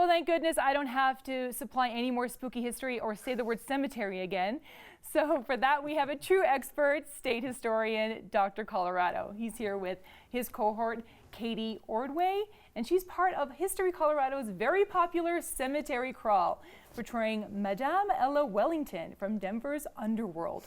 Well, thank goodness I don't have to supply any more spooky history or say the word cemetery again. So for that, we have a true expert, state historian, Dr. Colorado. He's here with his cohort, Katie Ordway, and she's part of History Colorado's very popular cemetery crawl, portraying Madame Ella Wellington from Denver's underworld.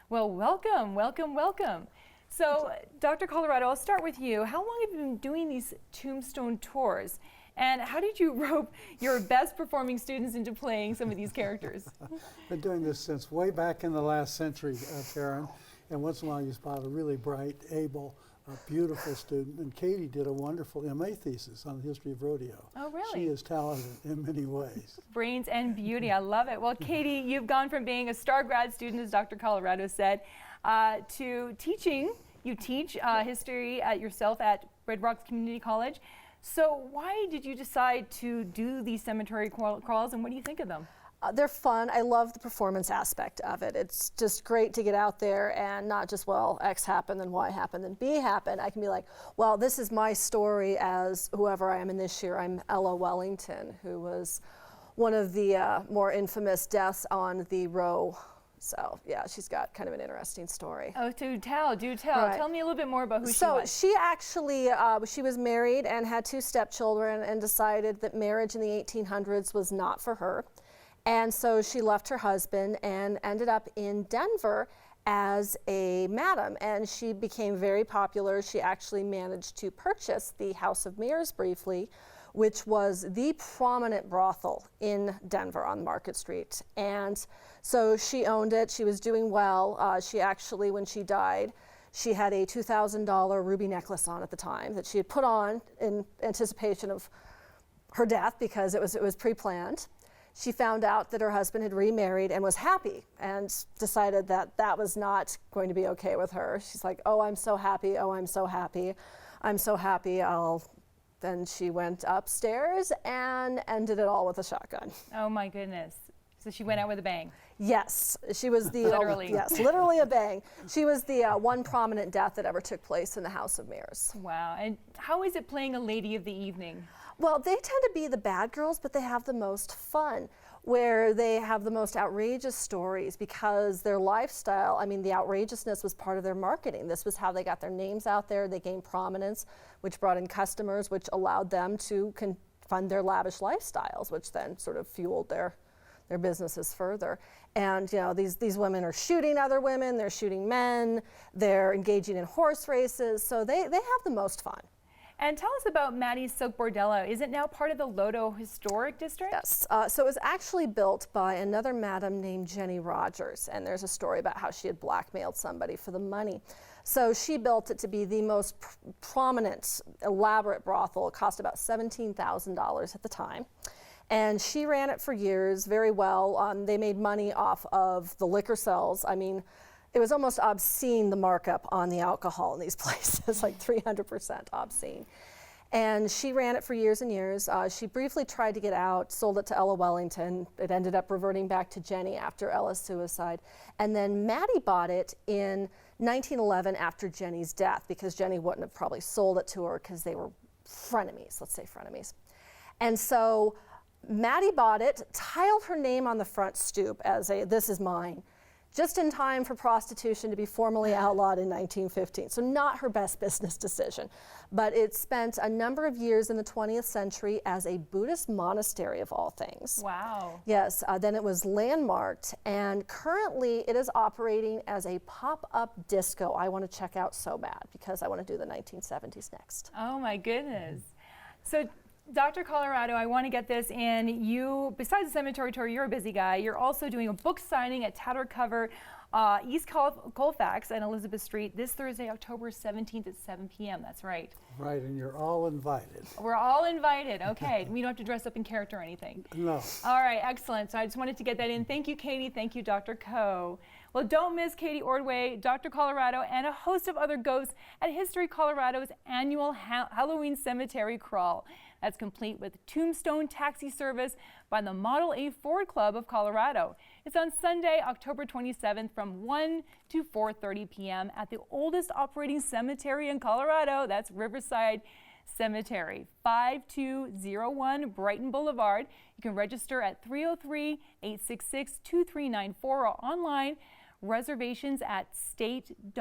Well, welcome, welcome, welcome. So, Dr. Colorado, I'll start with you. How long have you been doing these tombstone tours? And how did you rope your best performing students into playing some of these characters? Been doing this since way back in the last century, Karen. And once in a while you spot a really bright, able, beautiful student. And Katie did a wonderful MA thesis on the history of rodeo. Oh, really? She is talented in many ways. Brains and beauty, I love it. Well, Katie, you've gone from being a star grad student, as Dr. Colorado said, to teaching. You teach history yourself at Red Rocks Community College. So why did you decide to do these cemetery crawls, and what do you think of them? They're fun. I love the performance aspect of it. It's just great to get out there and not just, well, X happened, then Y happened, then B happened. I can be like, well, this is my story as whoever I am in this year. I'm Ella Wellington, who was one of the more infamous deaths on the row. So yeah, she's got kind of an interesting story. Oh, do tell. Right. Tell me a little bit more about who she was. So she actually, she was married and had 2 stepchildren and decided that marriage in the 1800s was not for her. And so she left her husband and ended up in Denver as a madam, and she became very popular. She actually managed to purchase the House of Mirrors briefly, which was the prominent brothel in Denver on Market Street. And so she owned it. She was doing well. She actually, when she died, she had a $2,000 ruby necklace on at the time that she had put on in anticipation of her death because it was pre-planned. She found out that her husband had remarried and was happy and decided that that was not going to be okay with her. She's like, oh, I'm so happy. Oh, I'm so happy. I'm so happy. Then she went upstairs and ended it all with a shotgun. Oh my goodness. So she went out with a bang. Yes, she was the literally. Yes, literally a bang. She was the one prominent death that ever took place in the House of Mirrors. Wow. And how is it playing a lady of the evening? Well, they tend to be the bad girls, but they have the most fun, where they have the most outrageous stories because their lifestyle, I mean, the outrageousness was part of their marketing. This was how they got their names out there. They gained prominence, which brought in customers, which allowed them to fund their lavish lifestyles, which then sort of fueled their businesses further. And you know, these women are shooting other women, they're shooting men, they're engaging in horse races, so they have the most fun. And tell us about Maddie's Silk Bordello. Is it now part of the Lodo Historic District? Yes, so it was actually built by another madam named Jenny Rogers, and there's a story about how she had blackmailed somebody for the money. So she built it to be the most prominent, elaborate brothel. It cost about $17,000 at the time. And she ran it for years very well. They made money off of the liquor sales. I mean, it was almost obscene, the markup on the alcohol in these places, like 300% obscene. And she ran it for years and years. She briefly tried to get out, sold it to Ella Wellington. It ended up reverting back to Jenny after Ella's suicide. And then Maddie bought it in 1911 after Jenny's death, because Jenny wouldn't have probably sold it to her because they were frenemies, let's say frenemies. And so Maddie bought it, tiled her name on the front stoop as a, this is mine, just in time for prostitution to be formally outlawed in 1915. So not her best business decision. But it spent a number of years in the 20th century as a Buddhist monastery of all things. Wow. Yes, then it was landmarked, and currently it is operating as a pop-up disco I want to check out so bad because I want to do the 1970s next. Oh my goodness. So Dr. Colorado, I want to get this in. You, besides the cemetery tour, you're a busy guy. You're also doing a book signing at Tattered Cover, East Colfax and Elizabeth Street this Thursday, October 17th at 7 p.m. That's right. Right, and you're all invited. We're all invited. Okay. We don't have to dress up in character or anything. No. All right, excellent. So I just wanted to get that in. Thank you, Katie. Thank you, Dr. Coe. Well, don't miss Katie Ordway, Dr. Colorado, and a host of other ghosts at History Colorado's annual Halloween Cemetery Crawl. That's complete with tombstone taxi service by the Model A Ford Club of Colorado. It's on Sunday, October 27th from 1 to 4:30 p.m. at the oldest operating cemetery in Colorado. That's Riverside Cemetery, 5201 Brighton Boulevard. You can register at 303-866-2394 or online reservations at state.co.us.